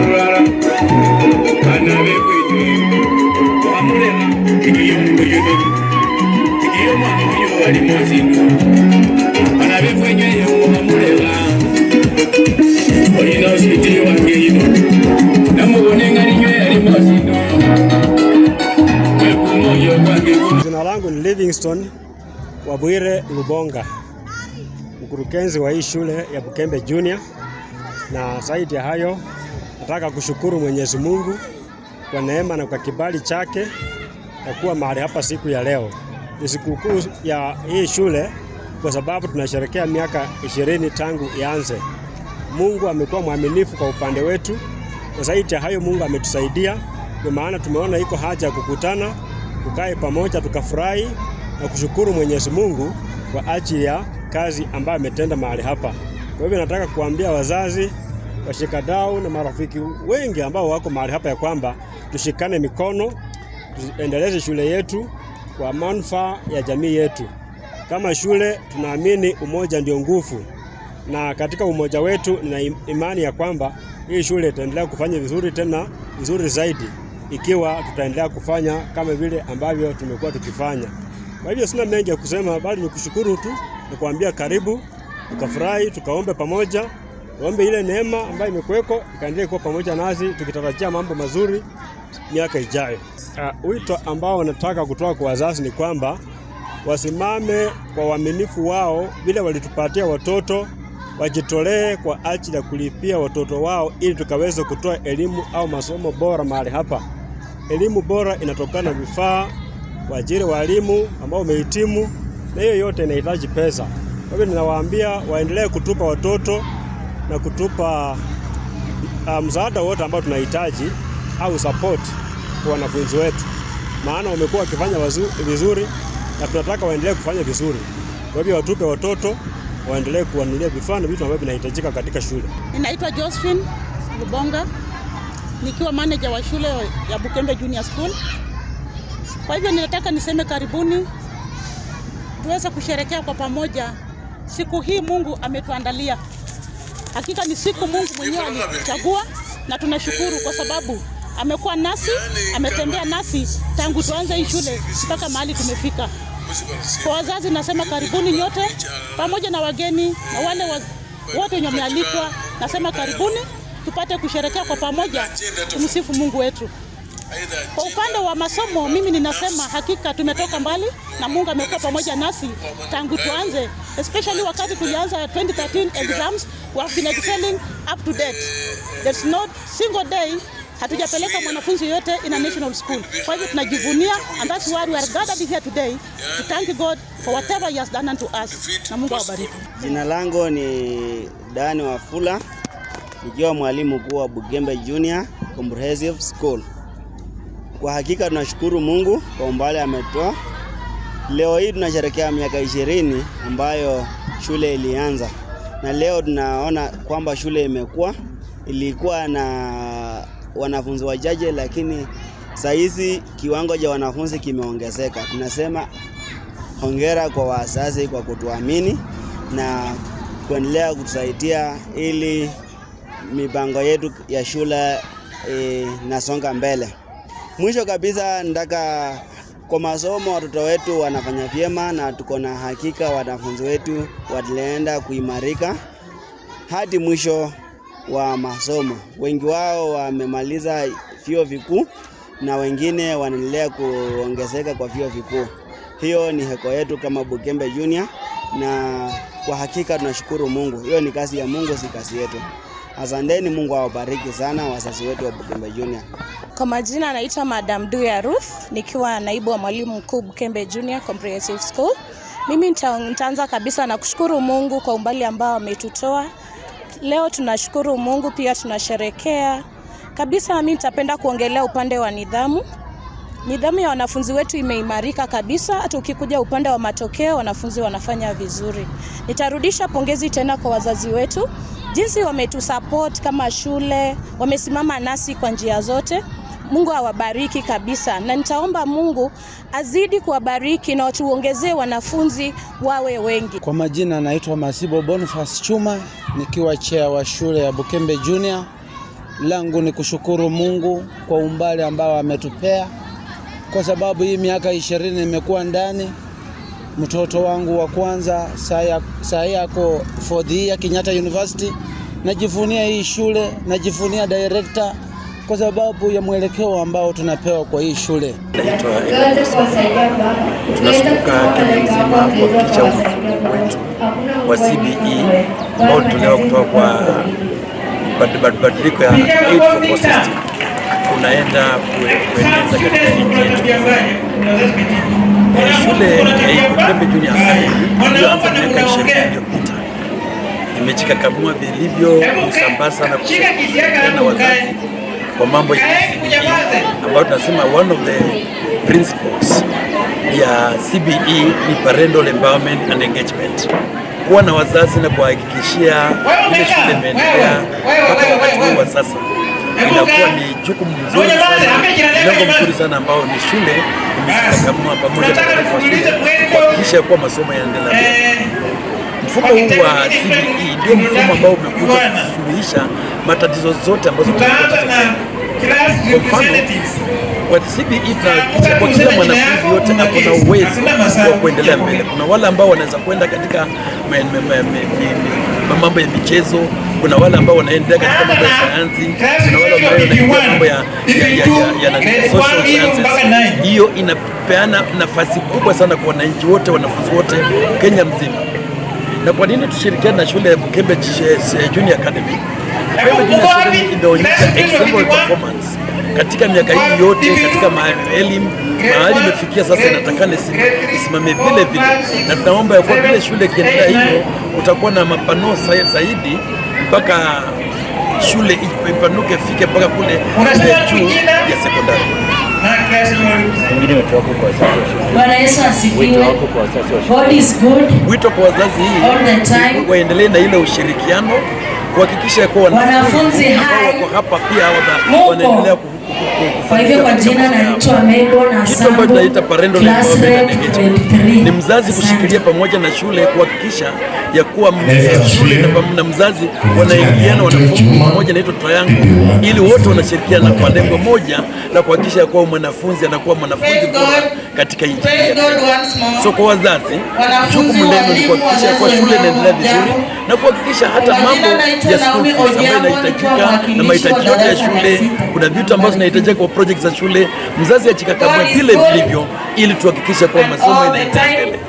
Rara, Anabe, Amurela, Anabe fwenye Amurela, Oyino City Wakino, Namuonenga Ninywe Alimosino. Jina langu ni Livingstone Wabwire Lubonga, mkurugenzi wa hii shule ya Bukembe Junior, na zaidi ya hayo nataka kushukuru Mwenyezi Mungu kwa neema na kwa kibali chake ya kuwa mahali hapa siku ya leo. Ni sikukuu ya hii shule kwa sababu tunasherehekea miaka 20 tangu ianze. Mungu amekuwa mwaminifu kwa upande wetu, na zaidi ya hayo Mungu ametusaidia, kwa maana tumeona iko haja ya kukutana, tukae pamoja, tukafurahi na kushukuru Mwenyezi Mungu kwa ajili ya kazi ambayo ametenda mahali hapa. Kwa hivyo nataka kuambia wazazi, washikadau na marafiki wengi ambao wako mahali hapa ya kwamba tushikane mikono, tuendeleze shule yetu kwa manufaa ya jamii yetu. Kama shule tunaamini umoja ndio nguvu, na katika umoja wetu nina imani ya kwamba hii shule itaendelea kufanya vizuri, tena vizuri zaidi, ikiwa tutaendelea kufanya kama vile ambavyo tumekuwa tukifanya. Kwa hivyo sina mengi ya kusema, bali nikushukuru tu na kuambia karibu, tukafurahi, tukaombe pamoja, tuombe ile neema ambayo imekuweko ikaendelee kuwa pamoja nasi, tukitarajia mambo mazuri miaka ijayo. Wito ambao nataka kutoa kwa wazazi ni kwamba wasimame kwa uaminifu wao, vile walitupatia watoto, wajitolee kwa ajili ya kulipia watoto wao ili tukaweze kutoa elimu au masomo bora mahali hapa. Elimu bora inatokana na vifaa, waajiri walimu ambao wamehitimu, na hiyo yote inahitaji pesa. Kwa hivyo ninawaambia waendelee kutupa watoto na kutupa msaada wote ambao tunahitaji au support kwa wanafunzi wetu, maana wamekuwa wakifanya vizuri na tunataka waendelee kufanya vizuri. Kwa hivyo watupe watoto, waendelee kuwanunulia vifaa na vitu ambavyo vinahitajika katika shule. Ninaitwa Josephine Lubonga, nikiwa manager wa shule ya Bukembe Junior School. Kwa hivyo ninataka niseme karibuni, tuweze kusherehekea kwa pamoja siku hii Mungu ametuandalia. Hakika ni siku Mungu mwenyewe alichagua, na tunashukuru kwa sababu amekuwa nasi, ametembea nasi tangu tuanze hii shule mpaka mahali tumefika. Kwa wazazi nasema karibuni nyote, pamoja na wageni na wale wote wenye wamealikwa, nasema karibuni tupate kusherehekea kwa pamoja, tumsifu Mungu wetu. Kwa upande wa masomo, mimi ninasema hakika tumetoka mbali na Mungu amekuwa pamoja nasi tangu tuanze, especially wakati tulianza 2013 exams, we have been excelling up to date. There's not single day hatujapeleka mwanafunzi yote in a national school. Kwa hivyo tunajivunia, and that's why we are gathered here today to thank God for whatever he has done unto us. Na Mungu awabariki. Jina langu ni Dani Wafula, nikiwa mwalimu mkuu wa Bukembe Junior Comprehensive School. Kwa hakika tunashukuru Mungu kwa umbali ametoa. Leo hii tunasherehekea miaka 20 ambayo shule ilianza. Na leo tunaona kwamba shule imekuwa, ilikuwa na wanafunzi wachache, lakini saa hizi kiwango cha wanafunzi kimeongezeka. Tunasema hongera kwa wazazi kwa kutuamini na kuendelea kutusaidia ili mipango yetu ya shule nasonga mbele. Mwisho kabisa nataka kwa masomo watoto wetu wanafanya vyema, na tuko na hakika wanafunzi wetu wataenda kuimarika hadi mwisho wa masomo. Wengi wao wamemaliza vyuo vikuu na wengine wanaendelea kuongezeka kwa vyuo vikuu. Hiyo ni heko yetu kama Bukembe Junior, na kwa hakika tunashukuru Mungu. Hiyo ni kazi ya Mungu, si kazi yetu. Asanteni, Mungu awabariki sana wazazi wetu wa Bukembe Junior. Kwa majina naitwa Madam Duya Ruth, nikiwa naibu wa mwalimu mkuu Bukembe Junior Comprehensive School. Mimi nitaanza kabisa na kushukuru Mungu kwa umbali ambao ametutoa. Leo tunashukuru Mungu, pia tunasherehekea. Kabisa mimi nitapenda kuongelea upande wa nidhamu. Nidhamu ya wanafunzi wetu imeimarika kabisa, hata ukikuja upande wa matokeo wanafunzi wanafanya vizuri. Nitarudisha pongezi tena kwa wazazi wetu, jinsi wametusupport kama shule, wamesimama nasi kwa njia zote. Mungu awabariki kabisa, na nitaomba Mungu azidi kuwabariki na watuongezee wanafunzi wawe wengi. Kwa majina naitwa Masibo Boniface Chuma, nikiwa chair wa shule ya Bukembe Junior. langu ni kushukuru Mungu kwa umbali ambao ametupea, kwa sababu hii miaka 20 nimekuwa ndani. Mtoto wangu wa kwanza saa yako 4th year Kenyatta University. Najivunia hii shule, najivunia director kwa sababu ya mwelekeo ambao tunapewa kwa hii shule. Tunashukuru Kenya mzima kuhakikisha mfumo wetu wa CBE ambao tulio kutoka kwa badiliko ya 844 system unaenda kuendeleza katika nchi yetu. Shule ya Bugembe Junior Academy ilianza miaka 20 iliyopita. Imejikakamua vilivyo kusambaza na kushirikiana wazazi kwa mambo ya CBE ambayo tunasema one of the principles ya CBE ni parental empowerment and engagement. Kuwa na wazazi na kuhakikishia ile shule imeendelea mpaka wakati huu wa sasa inakuwa ni jukumu mzuri sana, mlango mzuri sana ambao ni shule imejikakamua pamoja na walimu wa shule kuhakikisha kuwa masomo yanaendelea. Mfumo huu wa CBE ndio mfumo ambao umekuja kusuluhisha matatizo zote ambazo tunapata Kenya. Kwa mfano, kwa CBE tunahakikisha kwa kila mwanafunzi yote ako na uwezo wa kuendelea mbele. Kuna wale ambao wanaweza kwenda katika mambo ya michezo, kuna wale ambao wanaendelea katika mambo ya sayansi, kuna wale ambao wanaendelea mambo ya social sciences. Hiyo inapeana nafasi kubwa sana kwa wananchi wote, wanafunzi wote Kenya mzima. Na kwa nini tushirikiane na shule ya Bugembe Junior Academy? Bugembe Junior Academy imeonyesha exemplary performance katika miaka hii yote katika elimu. Mahali imefikia sasa inatakana isimame vile vile, na tunaomba ya kuwa vile shule ikiendelea hivyo utakuwa na mapano zaidi mpaka shule ipanuke fike mpaka kule juu ya sekondari. Bwana Yesu asifiwe. God is good. Wito kwa wazazi hii waendelee na ile ushirikiano kuhakikisha kwa wanafunzi wako hapa pia wanaendelea kwa hivyo kwa jina naitwa Mego na Sambo. Tunaita parental empowerment engagement. Ni mzazi kushikilia pamoja na shule kuhakikisha ya kuwa shule na mzazi wanaingiana, wanafunga pamoja na hiyo triangle, ili wote wanashirikiana kwa lengo moja la kuhakikisha kuwa mwanafunzi anakuwa mwanafunzi bora katika nchi yetu. So kwa wazazi, jukumu lenu ni kuhakikisha kuwa shule inaendelea vizuri na kuhakikisha hata mambo ya school fees ambayo inahitajika na mahitaji yote ya shule, kuna vitu ambazo zinahitajika kwa project za shule, mzazi achikakamue vile vilivyo ili tuhakikishe kuwa masomo inaendelea mbele.